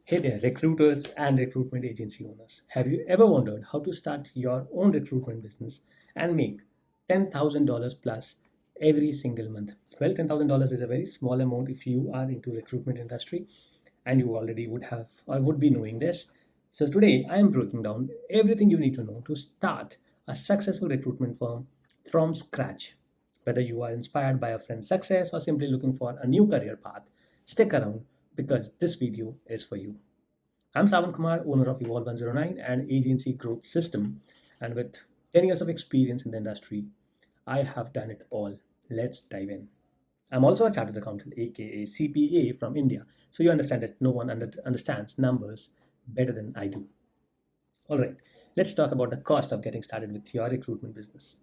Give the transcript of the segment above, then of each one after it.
Hey there, recruiters and recruitment agency owners. Have you ever wondered how to start your own recruitment business and make $10,000 plus every single month? Well, $10,000 is a very small amount if you are into recruitment industry and you already would have or would be knowing this. So today I am breaking down everything you need to know to start a successful recruitment firm from scratch. Whether you are inspired by a friend's success or simply looking for a new career path, stick around because this video is for you. I'm Sawan Kumar, owner of Evolve 109 and agency growth system. And with 10 years of experience in the industry, I have done it all. Let's dive in. I'm also a chartered accountant, aka CPA from India. So you understand that no one understands numbers better than I do. All right, let's talk about the cost of getting started with your recruitment business.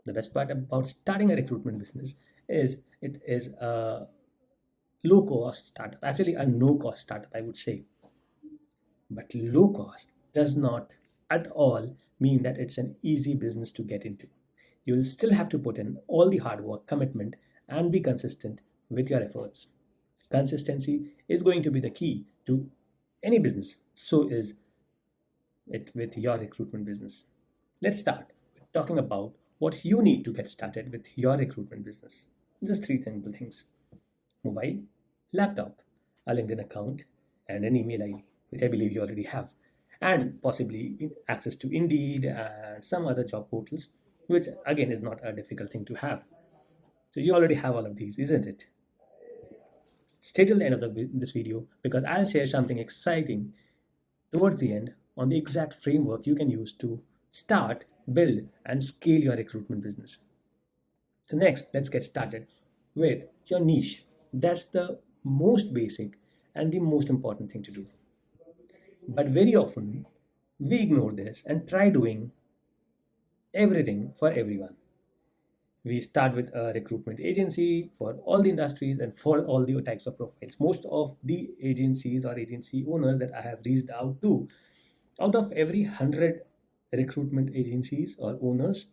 The best part about starting a recruitment business is it is a low cost startup, actually, a no cost startup, I would say. But low cost does not at all mean that it's an easy business to get into. You will still have to put in all the hard work, commitment, and be consistent with your efforts. Consistency is going to be the key to any business. So is it with your recruitment business. Let's start with talking about what you need to get started with your recruitment business. Just three simple things: mobile, laptop, a LinkedIn account, and an email ID, which I believe you already have, and possibly access to Indeed and some other job portals, which again is not a difficult thing to have. So you already have all of these, isn't it? Stay till the end of this video because I'll share something exciting towards the end on the exact framework you can use to start, build, and scale your recruitment business. So next, let's get started with your niche. That's the most basic and the most important thing to do. But very often, we ignore this and try doing everything for everyone. We start with a recruitment agency for all the industries and for all the types of profiles. Most of the agencies or agency owners that I have reached out to, out of every 100 recruitment agencies or owners,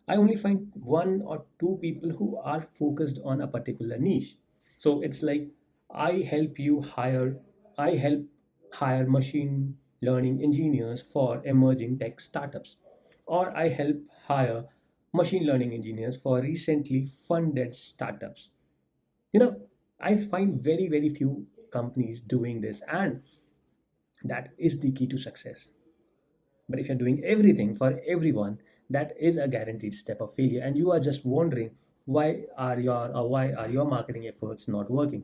I only find one or two people who are focused on a particular niche. So it's like I help you hire, I help hire machine learning engineers for emerging tech startups, or I help hire machine learning engineers for recently funded startups. You know, I find very few companies doing this, and that is the key to success. But if you're doing everything for everyone, that is a guaranteed step of failure, and you are just wondering why are your marketing efforts not working.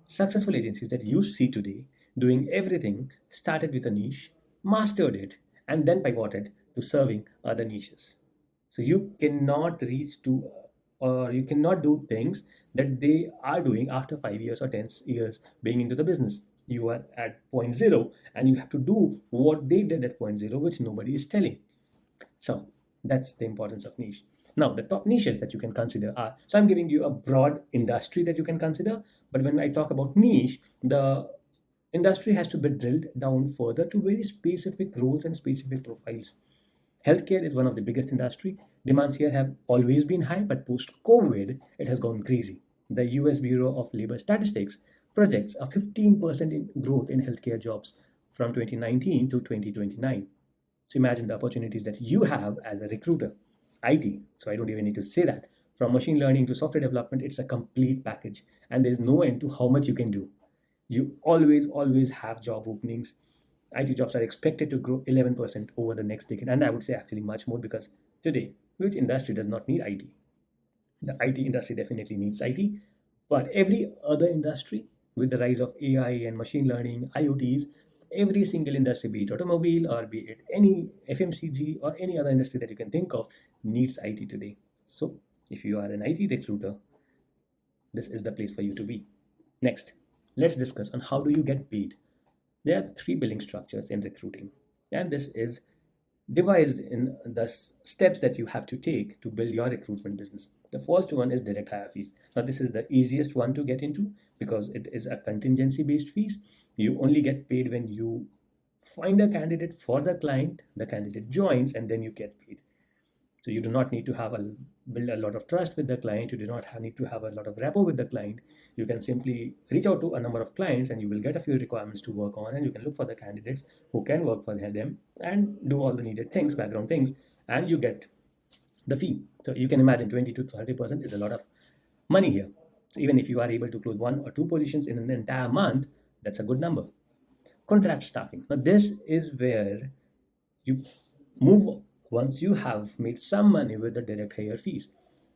Successful agencies that you see today doing everything started with a niche, mastered it, and then pivoted to serving other niches. So you cannot reach to or you cannot do things that they are doing after 5 years or 10 years being into the business. You are at point zero and you have to do what they did at point zero, which nobody is telling. So that's the importance of niche. Now, the top niches that you can consider are, so I'm giving you a broad industry that you can consider, but when I talk about niche, the industry has to be drilled down further to very specific roles and specific profiles. Healthcare is one of the biggest industry. Demands here have always been high, but post-COVID, it has gone crazy. The US Bureau of Labor Statistics projects a 15% growth in healthcare jobs from 2019 to 2029. So imagine the opportunities that you have as a recruiter. IT, so I don't even need to say that. From machine learning to software development, it's a complete package, and there's no end to how much you can do. You always have job openings. IT jobs are expected to grow 11% over the next decade, and I would say actually much more because today, which industry does not need IT? The IT industry definitely needs IT, but every other industry, with the rise of AI and machine learning, IoTs, every single industry, be it automobile or be it any FMCG or any other industry that you can think of, needs IT today. So if you are an IT recruiter, this is the place for you to be. Next, let's discuss on how do you get paid. There are three billing structures in recruiting, and this is devised in the steps that you have to take to build your recruitment business. The first one is direct hire fees. Now, this is the easiest one to get into because it is a contingency based fees. You only get paid when you find a candidate for the client, the candidate joins, and then you get paid. So you do not need to have a build a lot of trust with the client. You do not need to have a lot of rapport with the client. You can simply reach out to a number of clients and you will get a few requirements to work on, and you can look for the candidates who can work for them and do all the needed things, background things, and you get the fee. So you can imagine 20 to 30% is a lot of money here. So even if you are able to close one or two positions in an entire month, that's a good number. Contract staffing. Now this is where you move once you have made some money with the direct hire fees.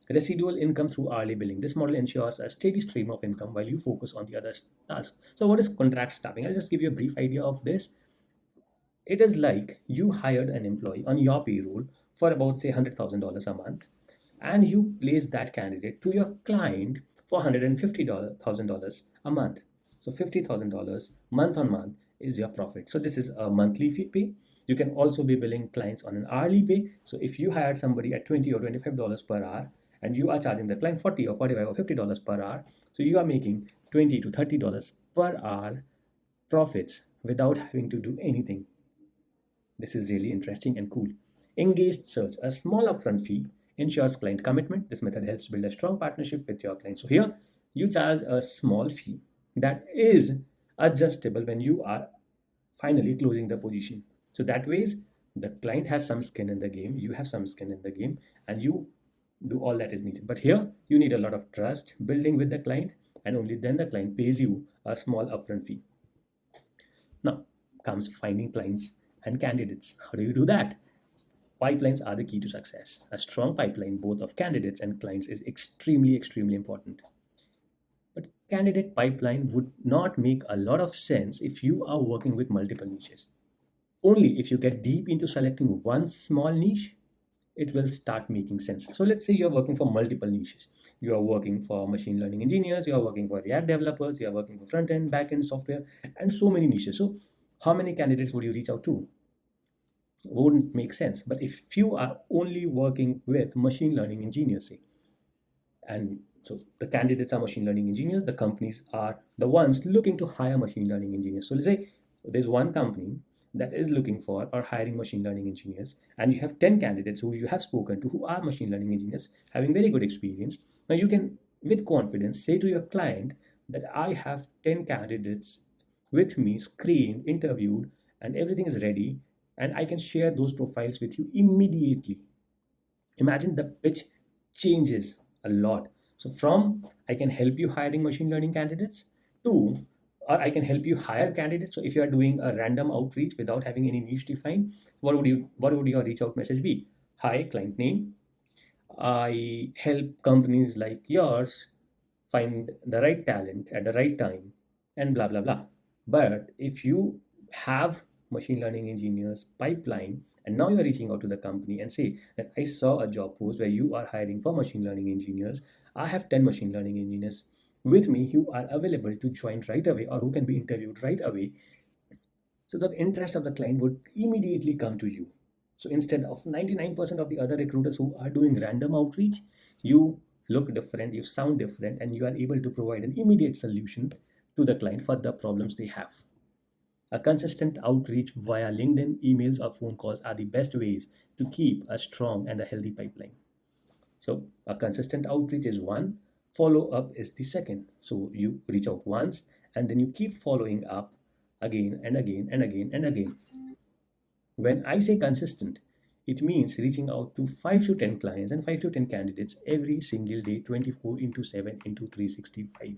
Residual income through hourly billing. This model ensures a steady stream of income while you focus on the other tasks. So what is contract staffing? I'll just give you a brief idea of this. It is like you hired an employee on your payroll for about say $100,000 a month, and you place that candidate to your client for $150,000 a month. So $50,000 month on month is your profit. So this is a monthly fee pay. You can also be billing clients on an hourly pay. So if you hired somebody at $20 or $25 per hour and you are charging the client $40 or $45 or $50 per hour, so you are making $20 to $30 per hour profits without having to do anything. This is really interesting and cool. Engaged search. A small upfront fee ensures client commitment. This method helps build a strong partnership with your client. So here you charge a small fee that is adjustable when you are finally closing the position. So that ways the client has some skin in the game, you have some skin in the game, and you do all that is needed. But here you need a lot of trust building with the client, and only then the client pays you a small upfront fee. Now comes finding clients and candidates. How do you do that? Pipelines are the key to success. A strong pipeline, both of candidates and clients, is extremely, extremely important. But candidate pipeline would not make a lot of sense if you are working with multiple niches. Only if you get deep into selecting one small niche, it will start making sense. So let's say you're working for multiple niches. You are working for machine learning engineers, you are working for React developers, you are working for front end, back end software, and so many niches. So how many candidates would you reach out to? Wouldn't make sense. But if you are only working with machine learning engineers, say, and so the candidates are machine learning engineers, the companies are the ones looking to hire machine learning engineers. So let's say there's one company that is looking for or hiring machine learning engineers, and you have 10 candidates who you have spoken to who are machine learning engineers having very good experience. Now you can with confidence say to your client that I have 10 candidates with me screened, interviewed, and everything is ready, and I can share those profiles with you immediately. Imagine the pitch changes a lot. So from I can help you hiring machine learning candidates to or I can help you hire candidates. So if you are doing a random outreach without having any niche defined, what would your reach out message be? Hi, client name. I help companies like yours find the right talent at the right time and blah blah blah. But if you have machine learning engineers pipeline and now you're reaching out to the company and say that I saw a job post where you are hiring for machine learning engineers, I have 10 machine learning engineers with me who are available to join right away or who can be interviewed right away. So the interest of the client would immediately come to you. So instead of 99% of the other recruiters who are doing random outreach, you look different, you sound different, and you are able to provide an immediate solution to the client for the problems they have. A consistent outreach via LinkedIn, emails, or phone calls are the best ways to keep a strong and a healthy pipeline. So a consistent outreach is one, follow up is the second. So you reach out once and then you keep following up again and again and again and again. When I say consistent, it means reaching out to 5 to 10 clients and 5 to 10 candidates every single day, 24 into 7 into 365.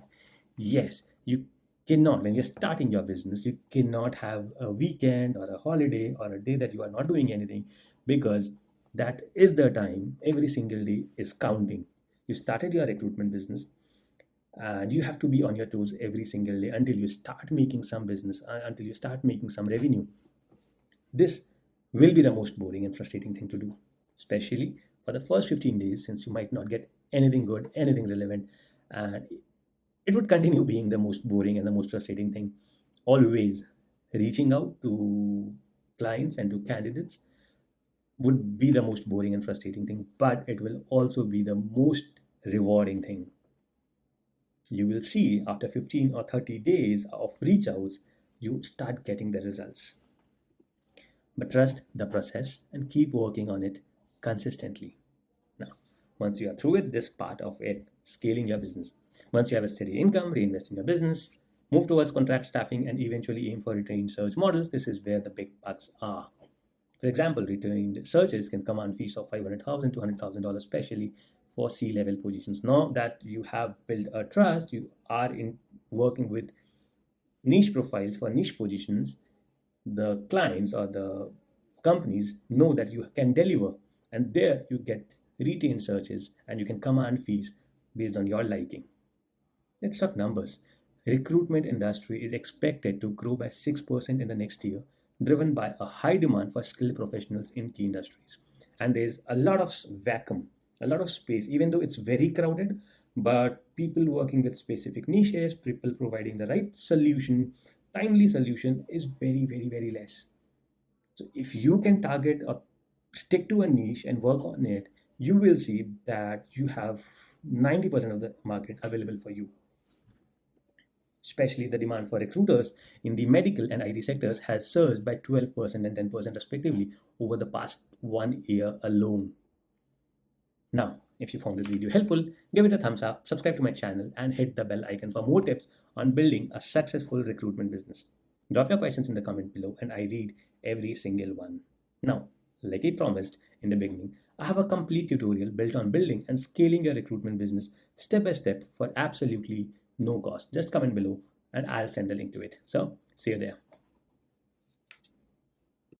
Yes, you cannot, when you're starting your business, you cannot have a weekend or a holiday or a day that you are not doing anything, because that is the time every single day is counting. You started your recruitment business and you have to be on your toes every single day until you start making some business, until you start making some revenue. This will be the most boring and frustrating thing to do, especially for the first 15 days, since you might not get anything good, anything relevant, and it would continue being the most boring and the most frustrating thing. Always reaching out to clients and to candidates would be the most boring and frustrating thing, but it will also be the most rewarding thing. You will see after 15 or 30 days of reach outs, you start getting the results. But trust the process and keep working on it consistently. Now, Once you are through with this part of it, scaling your business. Once you have a steady income, reinvest in your business, move towards contract staffing, and eventually aim for retained search models. This is where the big bucks are. For example, retained searches can command fees of $500,000 to $100,000, especially for C-level positions. Now that you have built a trust, you are in working with niche profiles for niche positions. The clients or the companies know that you can deliver, and there you get retained searches and you can command fees based on your liking. Let's talk numbers. Recruitment industry is expected to grow by 6% in the next year, driven by a high demand for skilled professionals in key industries. And there's a lot of vacuum, a lot of space, even though it's very crowded, but people working with specific niches, people providing the right solution, timely solution is very, very, very less. So if you can target or stick to a niche and work on it, you will see that you have 90% of the market available for you. Especially the demand for recruiters in the medical and IT sectors has surged by 12% and 10% respectively over the past 1 year alone. Now, if you found this video helpful, give it a thumbs up, subscribe to my channel, and hit the bell icon for more tips on building a successful recruitment business. Drop your questions in the comment below and I read every single one. Now, like I promised in the beginning, I have a complete tutorial built on building and scaling your recruitment business step by step for absolutely no cost. Just comment below and I'll send the link to it. So, see you there.